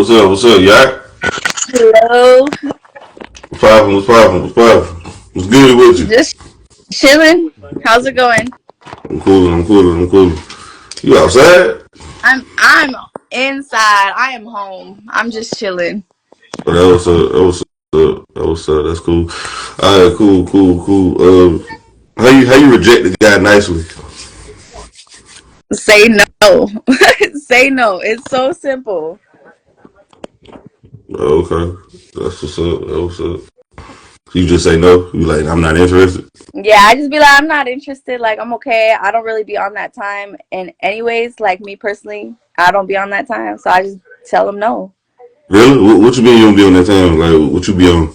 What's up? What's up, Yak? Hello. What's poppin'? What's poppin'? What's poppin'? What's good with you? Just chilling. How's it going? I'm cool. I'm cool. I'm cool. You outside? I'm inside. I am home. I'm just chilling. Oh, that was up. That was up. That was up. That's cool. All right, cool, cool, cool. How you reject the guy nicely? Say no. Say no. It's so simple. Oh, okay, that's what's up. That was up. You just say no. You like I'm not interested. Yeah, I just be like, I'm not interested. Like, I'm okay. I don't really be on that time. And anyways, like me personally, I don't be on that time. So I just tell them no. Really? What you mean you don't be on that time? Like what you be on?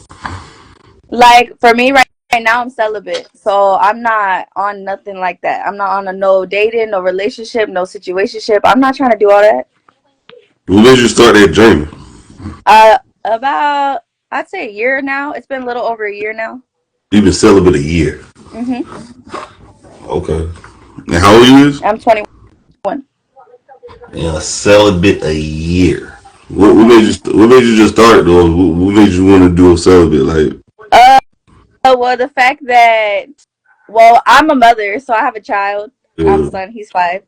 Like for me right now, I'm celibate. So I'm not on nothing like that. I'm not on a no dating, no relationship, no situationship. I'm not trying to do all that. What made you start that journey? About I'd say a year now. It's been a little over a year now. You been celibate a year. Mhm. Okay. And how old you is? I'm 21. Yeah, celibate a year. What Mhm. made you just start though? What made you want to do a celibate? Like, Uh, well, the fact that I'm a mother, so I have a child. I have a uh, son. He's 5.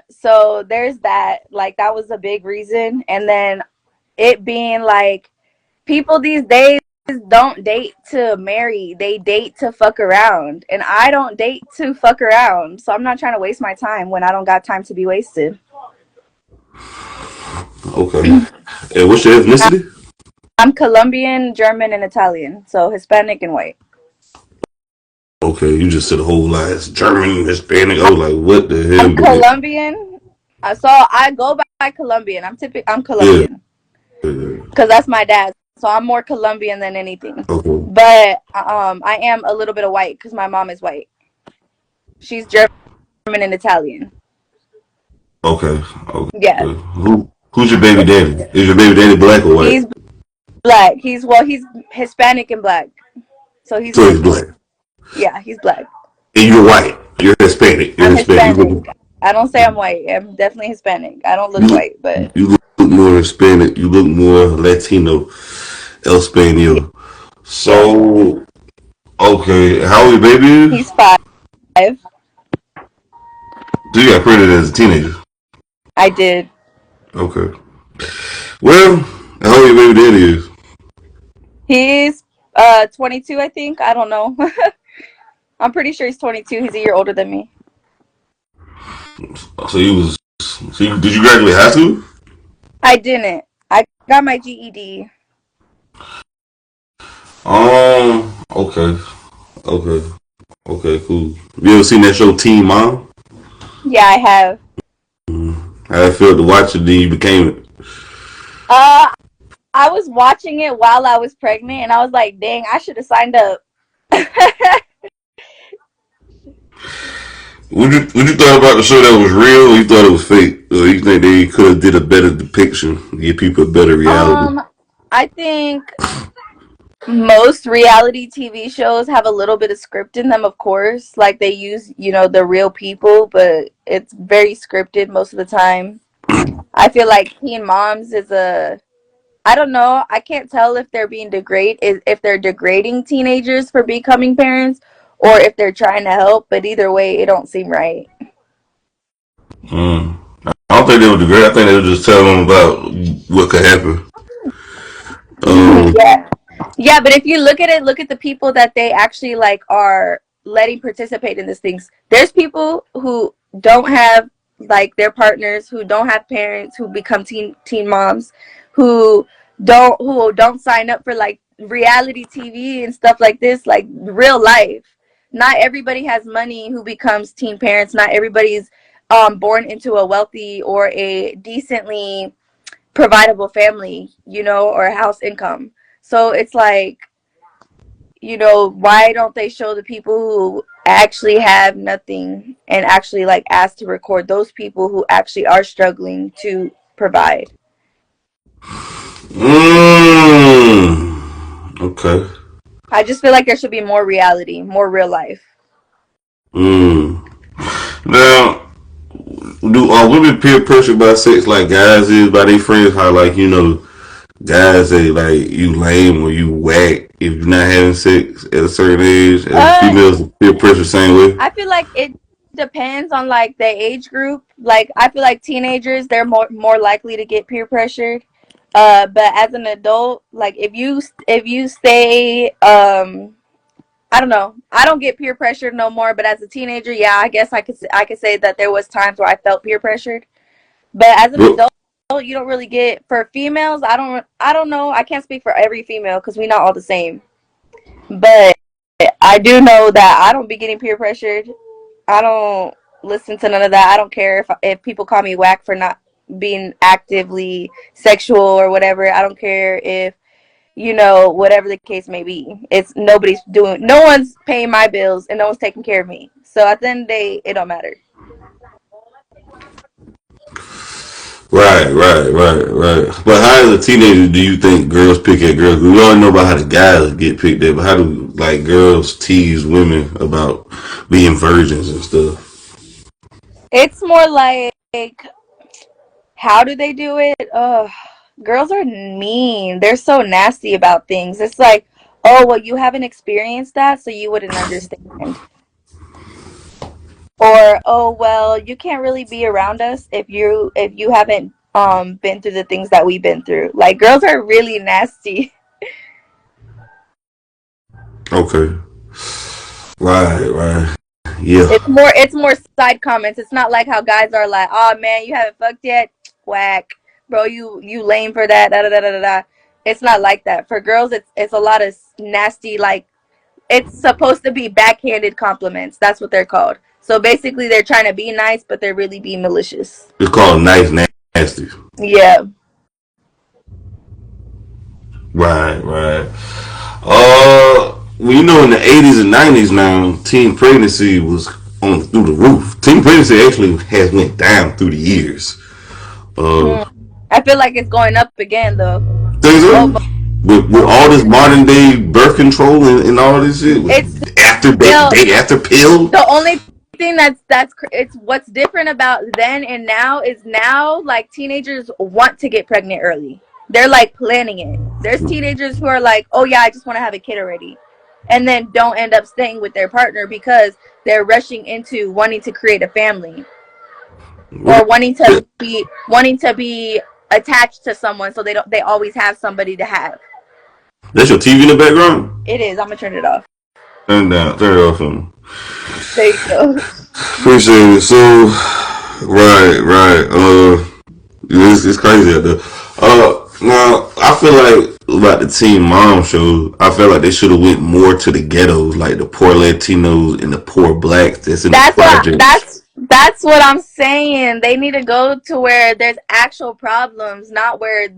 So there's that. Like that was a big reason, and then it being like people these days don't date to marry, they date to fuck around, and I don't date to fuck around, so I'm not trying to waste my time when I don't got time to be wasted. okay. And what's your ethnicity? I'm Colombian, German, and Italian, so Hispanic and white. Okay, you just said a whole lot. It's German, Hispanic. I was like, what the hell? I'm But Colombian, so I go by Colombian. I'm yeah, Colombian yeah. because that's my dad. So I'm more Colombian than anything. Okay, But I am a little bit of white because my mom is white. She's German and Italian. okay, okay. Yeah, Who's your baby daddy? Is your baby daddy black or white? he's black. He's Hispanic and black. So he's So he's mixed. black. Yeah, he's black. And you're white. You're Hispanic. You're I'm Hispanic. Hispanic. I don't say I'm white. I'm definitely Hispanic. I don't look You, white, but you look more Hispanic. You look more Latino, El yeah, Spaniel. yeah. So okay, how old your baby is? He's 5. So you got pregnant as a teenager. I did. Okay. Well, how old your baby daddy is? He's 22, I think. I don't know. I'm pretty sure he's 22. He's a year older than me. So he was. Did you graduate high school? I didn't. I got my GED. Okay, okay, okay, cool. You ever seen that show Teen Mom? Yeah, I have. How it felt to watch it, then you became it. Uh, I was watching it while I was pregnant, and I was like, dang, I should have signed up. What you thought about the show that was real, or you thought it was fake? Or you think they could have did a better depiction, give people a better reality? um, I think most reality TV shows have a little bit of script in them, of course. Like they use, the real people, but it's very scripted most of the time. I feel like Teen Moms is I don't know. I can't tell if they're if they're degrading teenagers for becoming parents or if they're trying to help, but either way, it don't seem right. Mm. I don't think they were degrade. I think they were just telling them about what could happen. Um, Yeah. Yeah, but if you look at the people that they actually like are letting participate in these things. There's people who don't have like their partners, who don't have parents, who become teen moms, who don't sign up for like reality TV and stuff like this, like real life. Not everybody has money who becomes teen parents. Not everybody's born into a wealthy or a decently providable family, or house income. So it's like, why don't they show the people who actually have nothing and actually like ask to record those people who actually are struggling to provide? okay. I just feel like there should be more reality, more real life. Mm. Now, do are women peer pressured by sex like guys is by their friends? How like guys say like you lame or you whack if you're not having sex at a certain age, and Uh, females peer pressure same way. I feel like it depends on like the age group. Like I feel like teenagers they're more likely to get peer pressured. But as an adult, like if you stay I don't know. I don't get peer pressured no more, but as a teenager, yeah, I guess I could say that there was times where I felt peer pressured. But as an Well, adult, you don't really get for females. I don't know. I can't speak for every female because we not all the same. But I do know that I don't be getting peer pressured. I don't listen to none of that. I don't care if people call me whack for not being actively sexual or whatever. I don't care if whatever the case may be. It's no one's paying my bills and no one's taking care of me. So at the end of the day, it don't matter. right. But how as a teenager do you think girls pick at girls? We already know about how the guys get picked at, but how do like girls tease women about being virgins and stuff? It's more like how do they do it? Girls are mean. They're so nasty about things. It's like, oh well, you haven't experienced that, so you wouldn't understand. Or oh well, you can't really be around us if you haven't been through the things that we've been through. Like girls are really nasty. Okay, right, yeah. It's more side comments. It's not like how guys are like, "Oh man, you haven't fucked yet." Whack. Bro, you lame for that. Da da da da da. Da. It's not like that. For girls, it's a lot of nasty like it's supposed to be backhanded compliments. That's what they're called. So basically they're trying to be nice, but they're really being malicious. It's called nice nasty. Yeah. Right. Well, in the 80s and 90s now, teen pregnancy was on through the roof. Teen pregnancy actually has went down through the years. Uh, Hmm. I feel like it's going up again though. things Oh, are but with all this modern day birth control and all this shit. it's After still day after pill. the only thing it's what's different about then and now is now like teenagers want to get pregnant early. They're like planning it. There's teenagers who are like, "Oh yeah, I just want to have a kid already." And then don't end up staying with their partner because they're rushing into wanting to create a family or wanting to be attached to someone so they always have somebody to have. That's your TV in the background. It is. I'm gonna turn it off. Turn it off. There you go. Appreciate it. So, right. It's crazy out there. Now I feel like about the Teen Mom show. I feel like they should have went more to the ghettos, like the poor Latinos and the poor blacks that's in the That's what projects. that's what I'm saying. They need to go to where there's actual problems, not where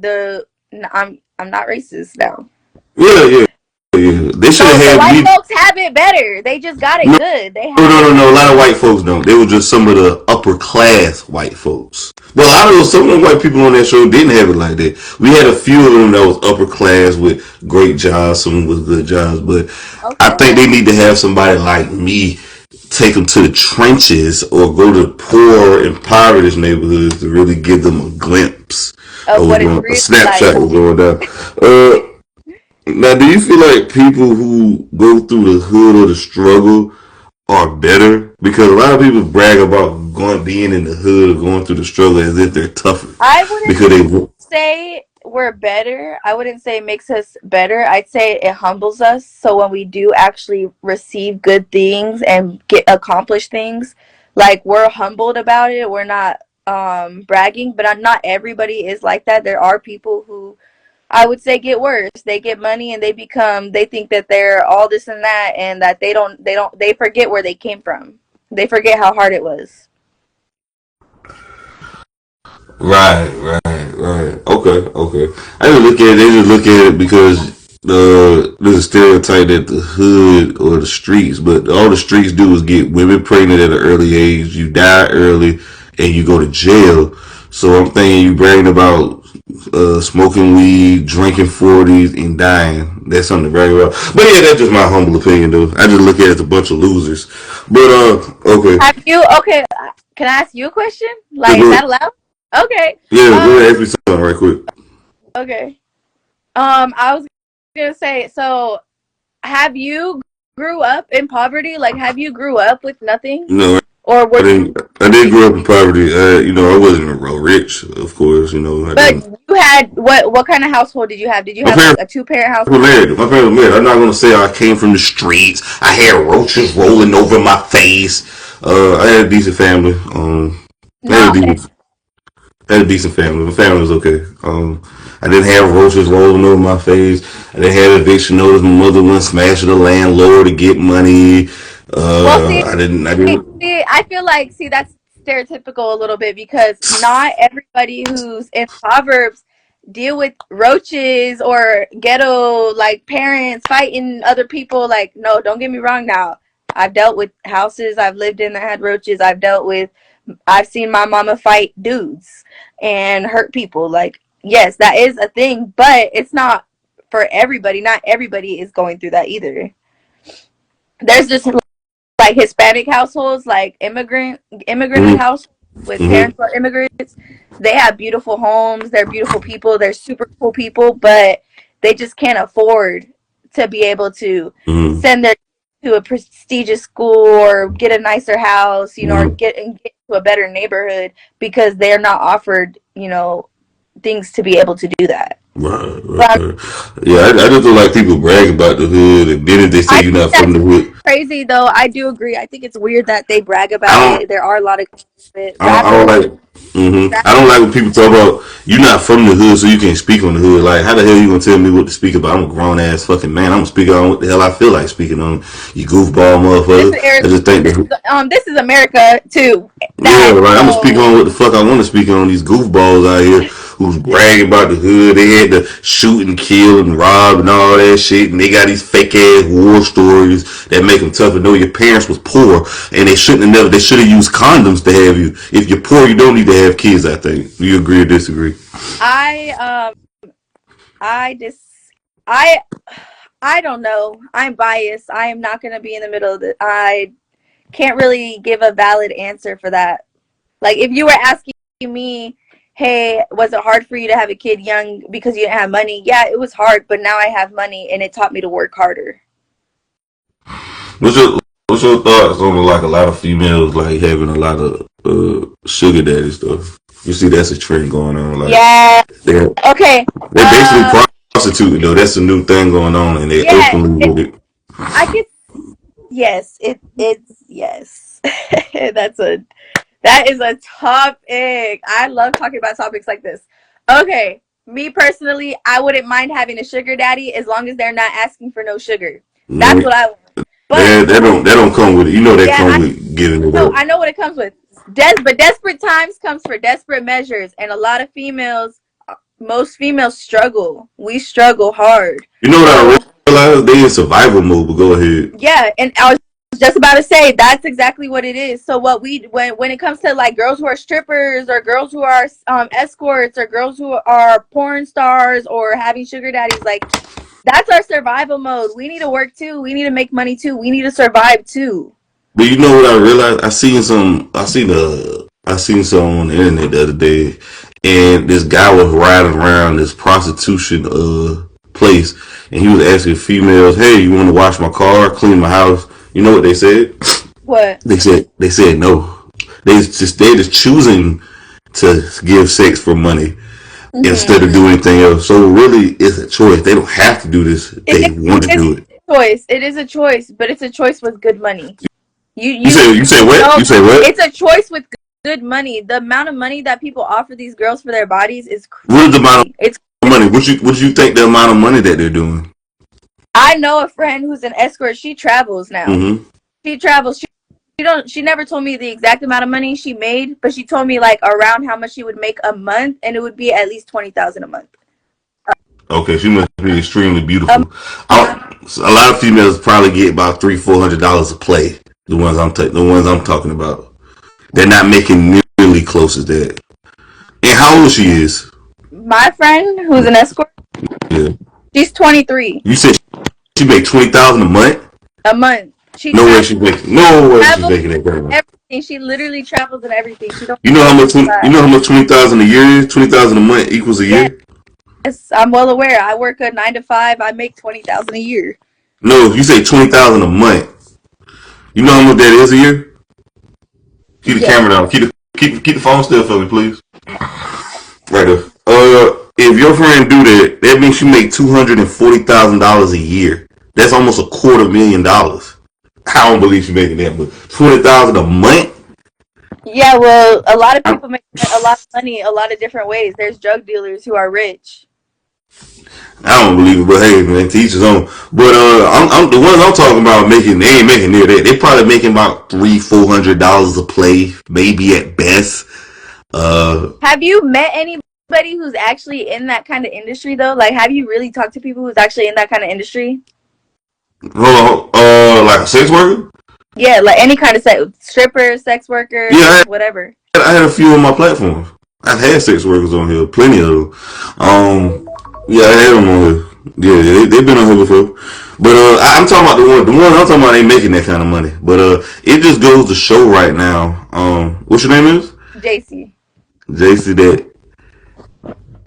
I'm not racist now. Yeah. They should No, have the had white me. folks have it better. They just got it No, good. They no, have no, it no, no. A better. lot of white folks don't. They were just some of the upper class white folks. Well, a lot of some of the white people on that show didn't have it like that. We had a few of them that was upper class with great jobs, some with good jobs, but I Okay. think they need to have somebody like me take them to the trenches or go to poor, impoverished neighborhoods to really give them a glimpse Of of what's what it's going, a really snapshot like. of what's going down. Now, do you feel like people who go through the hood or the struggle are better? Because a lot of people brag about going being in the hood or going through the struggle as if they're tougher I wouldn't because they. say we're better. I wouldn't say it makes us better. I'd say it humbles us. So when we do actually receive good things and get accomplished things, like we're humbled about it. We're not bragging, but not everybody is like that. There are people who I would say get worse. They get money and they think that they're all this and that and that they forget where they came from. They forget how hard it was. Right. Okay. They just look at it because there's a stereotype that the hood or the streets, but all the streets do is get women pregnant at an early age. You die early, and you go to jail. So I'm thinking you bragging about smoking weed, drinking 40s, and dying. That's something to brag about. But yeah, that's just my humble opinion, though. I just look at it as a bunch of losers. But okay. Have you okay? Can I ask you a question? Yeah, Like, is that allowed? Okay. yeah, go Um. ahead, ask me something right quick. Okay. I was gonna say. So, have you grew up in poverty? Like, have you grew up with nothing, No, or I were didn't. I did grow up in poverty. I wasn't real rich, of course. I but didn't. you had what kind of household did you have? Did you My have like parents a two-parent were household? married. My parents were married. I'm not gonna say I came from the streets. I had roaches rolling over my face. I had a decent family. I had a No. decent, I had a decent family. My family was okay. I didn't have roaches rolling over my face. I didn't have eviction notice. My mother went smashing the landlord to get money. Well, see, I didn't. I didn't. I feel like that's stereotypical a little bit because not everybody who's in Proverbs deal with roaches or ghetto like parents fighting other people. Like, no, don't get me wrong. Now, I've dealt with houses I've lived in that had roaches. I've seen my mama fight dudes and hurt people. Like, yes, that is a thing, but it's not for everybody. Not everybody is going through that either. There's just like Hispanic households, like immigrant Mm-hmm, households with mm-hmm, parents who are immigrants. They have beautiful homes. They're beautiful people. They're super cool people, but they just can't afford to be able to mm-hmm, send their to a prestigious school or get a nicer house, or mm-hmm. get to a better neighborhood because they're not offered, things to be able to do that. Right, But right. Yeah, I just don't like people bragging about the hood, and then if they say I you're think not from that's the hood, crazy, though. I do agree. I think it's weird that they brag about I it. There are a lot of I don't rappers. like. I don't Rappers. like when people talk about you're not from the hood, so you can't speak on the hood. Like, how the hell you gonna tell me what to speak about? I'm a grown ass fucking man. I'm gonna speak on what the hell I feel like speaking on. You goofball This is motherfuckers. I Arizona. just think This is that. this is America too. Yeah, That right. I'm gonna speak so on what the fuck I want to speak on. These goofballs out here who's bragging about the hood. They had to shoot and kill and rob and all that shit, and they got these fake ass war stories that make them tough. To know your parents was poor, and they shouldn't have never. They should have used condoms to have you. If you're poor, you don't need to have kids. I think. Do you agree or disagree? I I just I I don't know. I'm biased. I am not going to be in the middle of it. I can't really give a valid answer for that. Like if you were asking me, "Hey, was it hard for you to have a kid young because you didn't have money?" Yeah, it was hard, but now I have money and it taught me to work harder. What's your What's your thoughts on like a lot of females like having a lot of sugar daddy stuff? You see, that's a trend going on. Like Yeah. they're Okay. they're basically prostituting though. That's a new thing going on, and they Yeah, openly with it. I could. Yes, it's yes. That's a that is a topic. I love talking about topics like this. Okay, me personally, I wouldn't mind having a sugar daddy as long as they're not asking for no sugar. That's No, what I want. But that don't come with it. You know that yeah, come with giving it so up. I know what it comes with. But desperate times comes for desperate measures, and a lot of females, most females struggle. We struggle hard. You know what So I realize? They in survival mode. But go ahead. yeah, and I was just about to say that's exactly what it is. So what we when it comes to like girls who are strippers or girls who are escorts or girls who are porn stars or having sugar daddies, like that's our survival mode. We need to work too. We need to make money too. We need to survive too. But you know what I realized? I seen some on the internet the other day, and this guy was riding around this prostitution place, and he was asking females, "Hey, you want to wash my car, clean my house?" You know what they said? What? They said no. They just choosing to give sex for money instead of Mm-hmm. doing anything else. So really, it's a choice. They don't have to do this. They want to It's do it. a choice. It is a choice, but it's a choice with good money. You say what? No, You say what? it's a choice with good money. The amount of money that people offer these girls for their bodies is What is the amount crazy. It's of money? What you think the amount of money that they're doing? I know a friend who's an escort. She travels now. Mm-hmm. She travels. She never told me the exact amount of money she made, but she told me like around how much she would make a month, and it would be at least 20,000 a month. Okay, she must be extremely Um, beautiful. A lot of females probably get about $300-$400 a play. The ones I'm talking about. They're not making nearly close as that. And how old she is? my friend who's an escort, Yeah. she's 23 You said she make 20,000 a month? a month. She No way travels she's making. No way she's travels making that kind of money. everything. She literally travels and everything. She don't You know how much? You drive. know how much 20,000 a year is? 20,000 a month equals a Yes, year. I'm well aware. I work a 9 to 5. I make 20,000 a year. No, if you say 20,000 a month, you know how much that is a year. Keep the Yes. camera down. Keep the phone still for me, please. Right there. If your friend do that, that means she make $240,000 a year. That's almost $250,000. I don't believe she making that, but 20,000 a month. Yeah, well, a lot of I'm, people make a lot of money a lot of different ways. There's drug dealers who are rich. I don't believe it, but hey, man, to each his own. But I'm the ones I'm talking about making. They ain't making near that. They probably making about $300-400 a play, maybe at best. Uh, Have you met anybody who's actually in that kind of industry though? Like, have you really talked to people who's actually in that kind of industry? like a sex worker. Yeah, like any kind of strippers, sex workers, Yeah, whatever. I had a few on my platform. I've had sex workers on here, plenty of them. Yeah, I had them on here. Yeah, they've been on here before. But I'm talking about the one I'm talking about ain't making that kind of money. But it just goes to show right now. What's your name is? JC. JC. That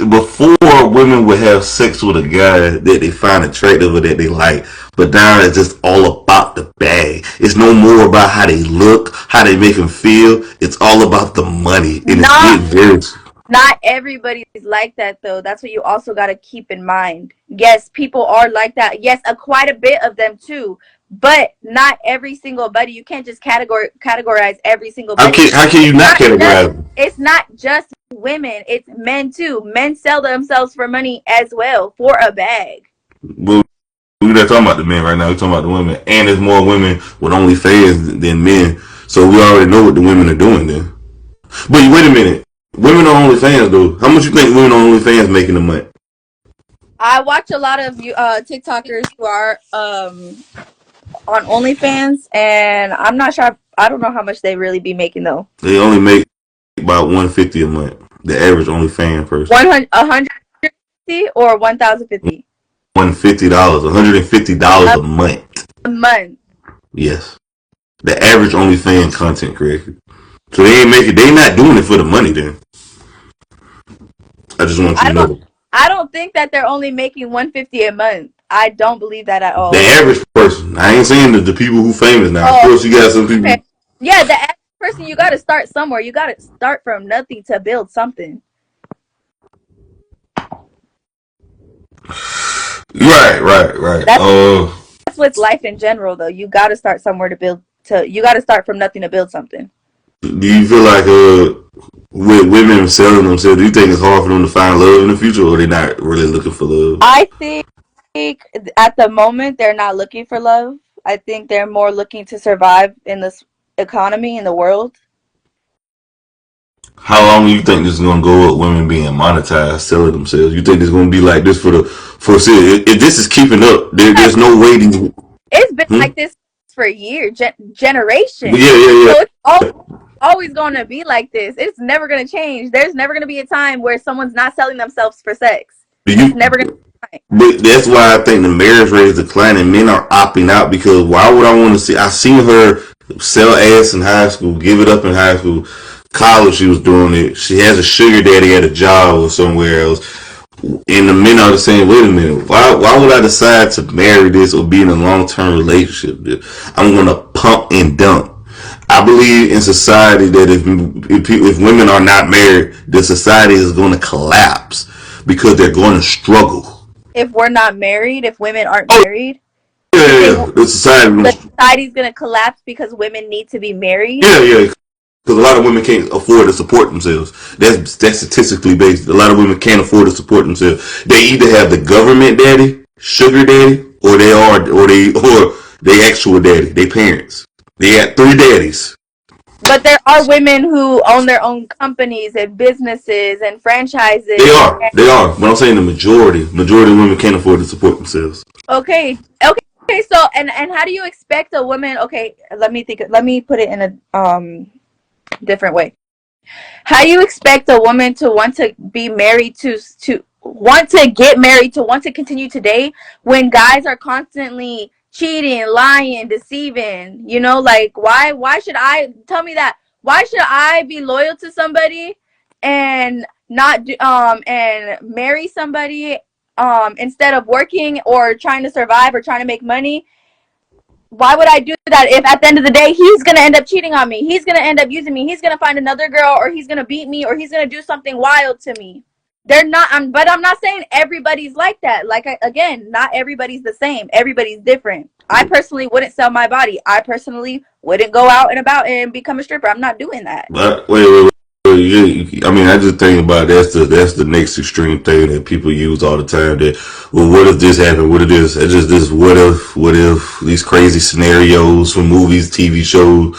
before women would have sex with a guy that they find attractive or that they like, but now it's just all about the bag. It's no more about how they look, how they make them feel. It's all about the money, and it's Not getting very. not everybody's like that though. That's what you also got to keep in mind. Yes, people are like that. Yes, quite a bit of them too. But not every single buddy. You can't just categorize every single buddy. How can you It's not not just categorize them? it's not just women. It's men too. Men sell themselves for money as well, for a bag. Well, we're not talking about the men right now. We're talking about the women, and there's more women with OnlyFans than men. So we already know what the women are doing then. But wait a minute, women on OnlyFans though. How much you think women on OnlyFans making a month? I watch a lot of TikTokers who are on OnlyFans, and I'm not sure. I don't know how much they really be making though. They only make about 150 a month. The average OnlyFans person. 150 or 1,050 $150, $150 a, a month. a month. Yes, the average OnlyFans content creator. So they ain't making. They not doing it for the money. Then I just want you I to don't. know I don't think that they're only making 150 a month. I don't believe that at the all. average person. I ain't saying the people who famous now. Of Oh, course, you got some people. okay. Yeah, the average person, you got to start somewhere. You got to start from nothing to build something. Right. That's with life in general, though. You got to start somewhere to build. You got to start from nothing to build something. Do you feel like with women selling themselves, do you think it's hard for them to find love in the future, or they not really looking for love? I think at the moment they're not looking for love. I think they're more looking to survive in this economy in the world. How long do you think this is gonna go with women being monetized, selling themselves? You think it's gonna be like this for if this is keeping up? There's no waiting. It's been Hmm? like this for years, generations. Yeah. So it's always going to be like this. It's never going to change. There's never going to be a time where someone's not selling themselves for sex. Do It's you? never going to be. But that's why I think the marriage rate is declining. Men are opting out because why would I want to see? I seen her sell ass in high school, give it up in high school, college. She was doing it. She has a sugar daddy at a job or somewhere else. And the men are saying, wait a minute, why would I decide to marry this or be in a long term relationship? I'm gonna pump and dump. I believe in society that if women are not married, the society is going to collapse because they're going to struggle. If we're not married, if women aren't Oh married, you think yeah. The the society. society's going to collapse because women need to be married? Yeah. Because a lot of women can't afford to support themselves. That's statistically based. A lot of women can't afford to support themselves. They either have the government daddy, sugar daddy, or they actual daddy, they parents. They got three daddies. But there are women who own their own companies and businesses and They franchises. are. They are. But I'm saying the majority of women can't afford to support themselves. Okay. So and how do you expect a woman? Okay, let me think. Let me put it in a different way. How do you expect a woman to want to be married to want to get married to want to continue today when guys are constantly cheating, lying, deceiving? You know, like why should I tell me that Why should I be loyal to somebody and not do, and marry somebody instead of working or trying to survive or trying to make money? Why would I do that if at the end of the day he's gonna end up cheating on me? He's gonna end up using me. He's gonna find another girl, or he's gonna beat me, or he's gonna do something wild to me. They're not. But I'm not saying everybody's like that. Like again, not everybody's the same. Everybody's different. I personally wouldn't sell my body. I personally wouldn't go out and about and become a stripper. I'm not doing that. But wait. I mean, I just think about that's the next extreme thing that people use all the time. That, well, what if this happened? What if this? It's just this. What if these crazy scenarios from movies, TV shows,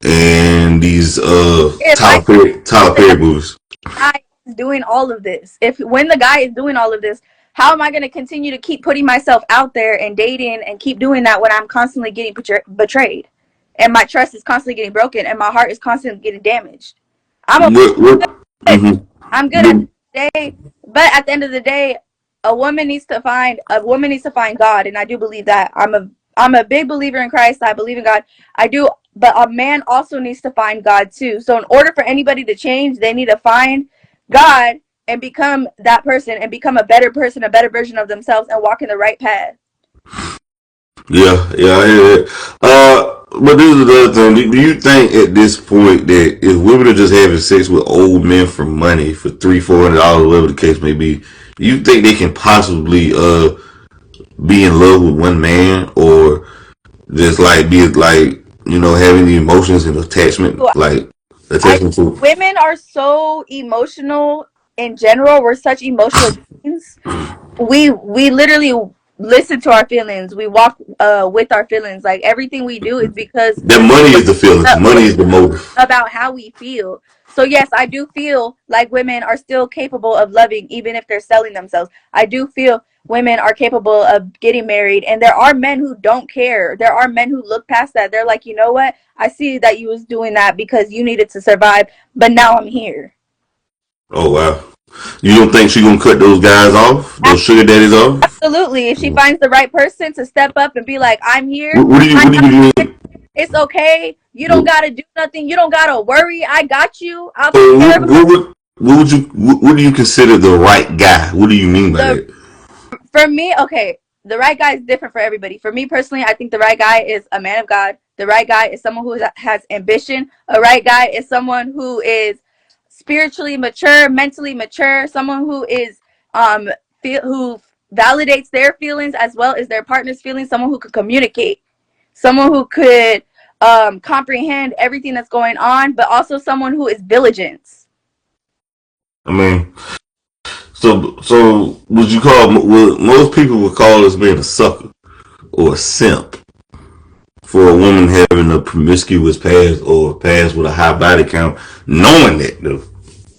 and these If I Tyler Perry movies. guy is doing all of this, if when the guy is doing all of this, how am I going to continue to keep putting myself out there and dating and keep doing that when I'm constantly getting betrayed, and my trust is constantly getting broken, and my heart is constantly getting damaged? I'm a Mm-hmm. I'm good at the day, but at the end of the day, a woman needs to find God, and I do believe that. I'm a big believer in Christ. I believe in God. I do, but a man also needs to find God too. So in order for anybody to change, they need to find God and become that person and become a better person, a better version of themselves, and walk in the right path. Yeah, I hear it. But this is the other thing. Do you think at this point that if women are just having sex with old men for money, for $300-$400, whatever the case may be, do you think they can possibly be in love with one man, or just like be like, having the emotions and attachment, So like attachment to? women are so emotional in general. We're such emotional beings. We literally listen to our feelings. We walk with our feelings. Like everything we do is because That money is the feelings. Money is the motive. about how we feel. So yes, I do feel like women are still capable of loving even if they're selling themselves. I do feel women are capable of getting married, and there are men who don't care. There are men who look past that. They're like, "You know what? I see that you was doing that because you needed to survive, but now I'm here." Oh wow. You don't think she gonna cut those guys off? Those sugar daddies off? Absolutely. If she finds the right person to step up and be like, "I'm here. What do you mean? It's okay. You don't got to do nothing. You don't got to worry. I got you. I'll take So care of it." what do you consider the right guy? What do you mean by The that? For me, okay, the right guy is different for everybody. For me personally, I think the right guy is a man of God. The right guy is someone who has ambition. A right guy is someone who is spiritually mature, mentally mature, someone who is who validates their feelings as well as their partner's feelings, someone who could communicate, someone who could comprehend everything that's going on, but also someone who is vigilant. I mean, so would you call? Well, most people would call this man a sucker or a simp for a woman having a promiscuous past or a past with a high body count, knowing that though.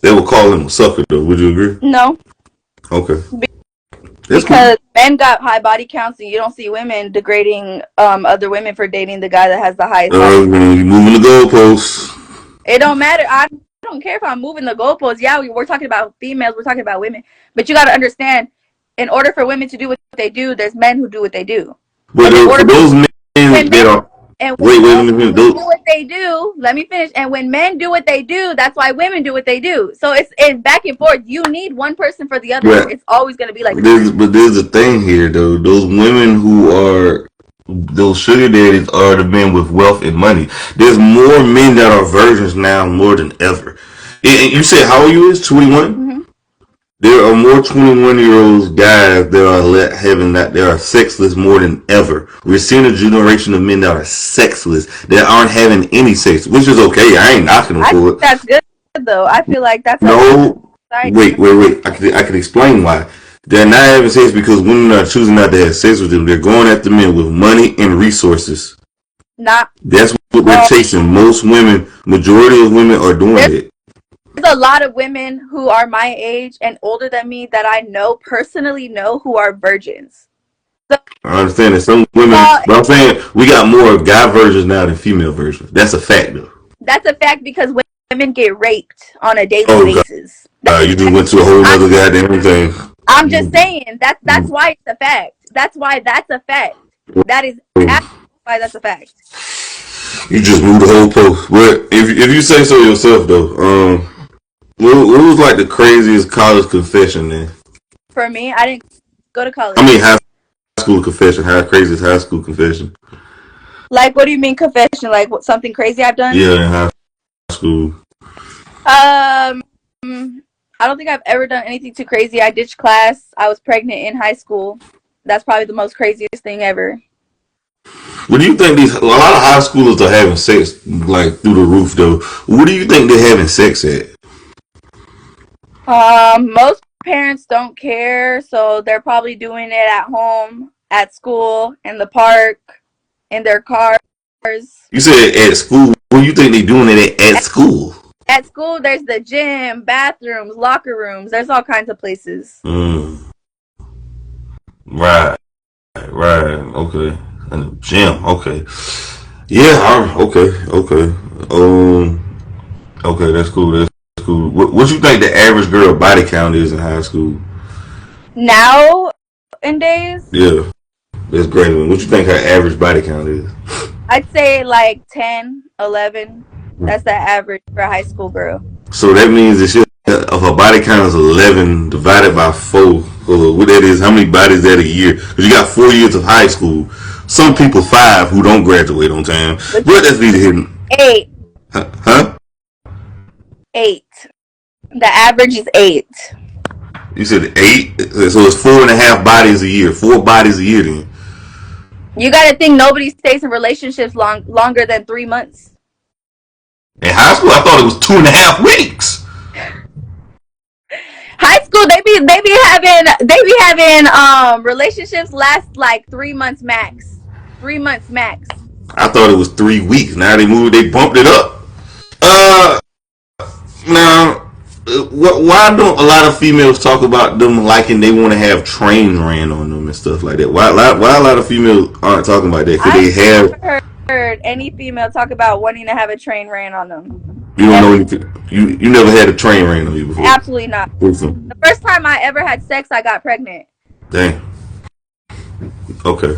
They would call him a sucker though. Would you agree? No, Okay. That's because cool. men got high body counts, and you don't see women degrading other women for dating the guy that has the highest body. You moving the goalposts. It don't matter. I don't care if I'm moving the goalposts. Yeah, we're talking about females. We're talking about women. But you got to understand, in order for women to do what they do, there's men who do what they do. But for those men that are wait, let me finish. Do what they do. Let me finish. And when men do what they do, that's why women do what they do. So it's back and forth. You need one person for the other. Right. It's always going to be like but there's a thing here though. Those women who are those sugar daddies are the men with wealth and money. There's more men that are virgins now more than ever. And you said how old you is? 21? Mm-hmm. There are more 21-year-old guys that are having that they are sexless more than ever. We're seeing a generation of men that are sexless that aren't having any sex, which is okay. I ain't knocking them for it. That's good though. I feel like that's no. Wait. I can explain why. They're not having sex because women are choosing not to have sex with them. They're going after men with money and resources. That's what they're chasing. Most women, majority of women are doing it. There's a lot of women who are my age and older than me that I personally know who are virgins. So, I understand that some women, but I'm saying we got more guy virgins now than female virgins. That's a fact, though. That's a fact because women get raped on a daily basis. You just went to a whole other goddamn thing. I'm just saying that's why it's a fact. That's why that's a fact. That is why that's a fact. You just moved the whole post. But if you say so yourself though, what was like the craziest college confession then? For me, I didn't go to I college. mean high school confession. How crazy is high school confession? Like, what do you mean confession? Like, what, something crazy I've done? Yeah, in high school. Um, I don't think I've ever done anything too crazy. I ditched class. I was pregnant in high school. That's probably the most craziest thing ever. What do you think these a lot of high schoolers are having sex like through the roof though? What do you think they're having sex at? Most parents don't care, so they're probably doing it at home, at school, in the park, in their cars. You said at school. What do you think they doing it at school? At school, there's the gym, bathrooms, locker rooms. There's all kinds of places. Right, right, okay. And the gym, okay. Yeah, okay. Okay, that's cool. That's cool. What you think the average girl body count is in high school? Nowadays, Yeah, that's great. What you think her average body count is? I'd say like 10, 11. That's the average for a high school girl. So that means that shit of her body count is 11 divided by 4. What that is, how many bodies that a year? Because you got 4 years of high school. Some people 5 who don't graduate on time. But But that's neither hidden. 8, Huh? 8. The average is 8. You said 8? So it's 4.5 bodies a year. 4 bodies a year then. You got to think nobody stays in relationships longer than 3 months. In high school, I thought it was 2.5 weeks. High school, they be having relationships last like 3 months max. 3 months max. I thought it was 3 weeks. Now they bumped it up. Uh, Now, why don't a lot of females talk about them liking they want to have trains ran on them and stuff like that? Why a lot of females aren't talking about that? Because I've they have. never heard any female talk about wanting to have a train ran on them. You don't know Never. anything. You never had a train ran on you before. Absolutely not. Listen. The first time I ever had sex, I got pregnant. Dang. Okay.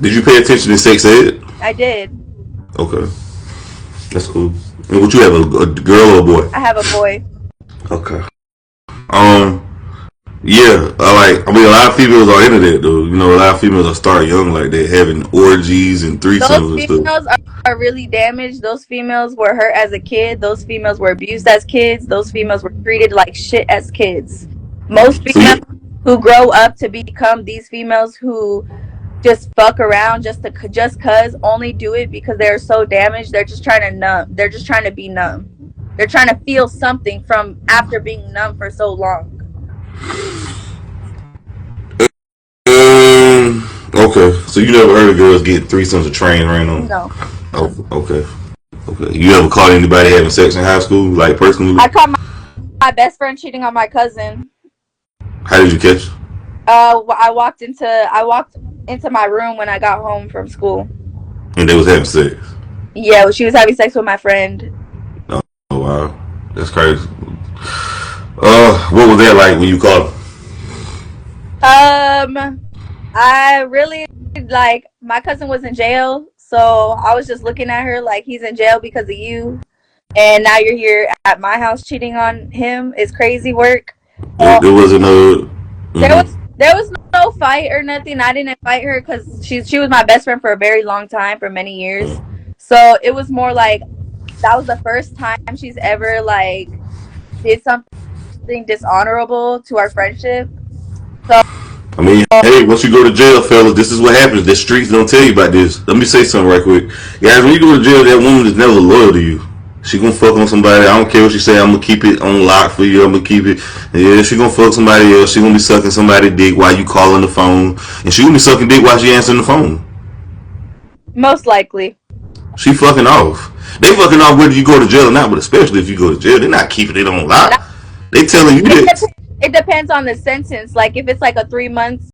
Did you pay attention to sex ed? I did. Okay. That's cool. And what you have, a girl or a boy? I have a boy. Okay. Yeah, I mean, a lot of females are into that though. You know, a lot of females are starting young like that, having orgies and threesomes Those and stuff. females are really damaged. Those females were hurt as a kid. Those females were abused as kids. Those females were treated like shit as kids. Most So females you, who grow up to become these females who just fuck around just cause only do it because they're so damaged. They're just trying to numb. They're just trying to be numb. They're trying to feel something from after being numb for so long. okay, so you never heard of girls get threesomes of train ran on? No. Oh, okay. Okay. You ever caught anybody having sex in high school, like personally? I caught my best friend cheating on my cousin. How did you catch? I walked into my room when I got home from school. And they was having sex. Yeah, she was having sex with my friend. Oh wow, that's crazy. What was that like when you caught them? I really like my cousin was in jail, so I was just looking at her like he's in jail because of you, and now you're here at my house cheating on him. It's crazy work. There wasn't a. There was no fight or nothing. I didn't fight her because she was my best friend for a very long time, for many years. So it was more like that was the first time she's ever like did something dishonorable to our friendship. So I mean, hey, once you go to jail, fellas, this is what happens. The streets don't tell you about this. Let me say something right quick, guys. When you go to jail, that woman is never loyal to you. She gonna fuck on somebody. I don't care what she say. I'm gonna keep it on lock for you. I'm gonna keep it. Yeah, she gonna fuck somebody else. She gonna be sucking somebody's dick while you calling the phone, and she gonna be sucking dick while she answering the phone. most likely. She fucking off. They fucking off whether you go to jail or not, but especially if you go to jail, they're not keeping it on lock. They telling you that. It depends on the sentence. Like if it's like a 3 months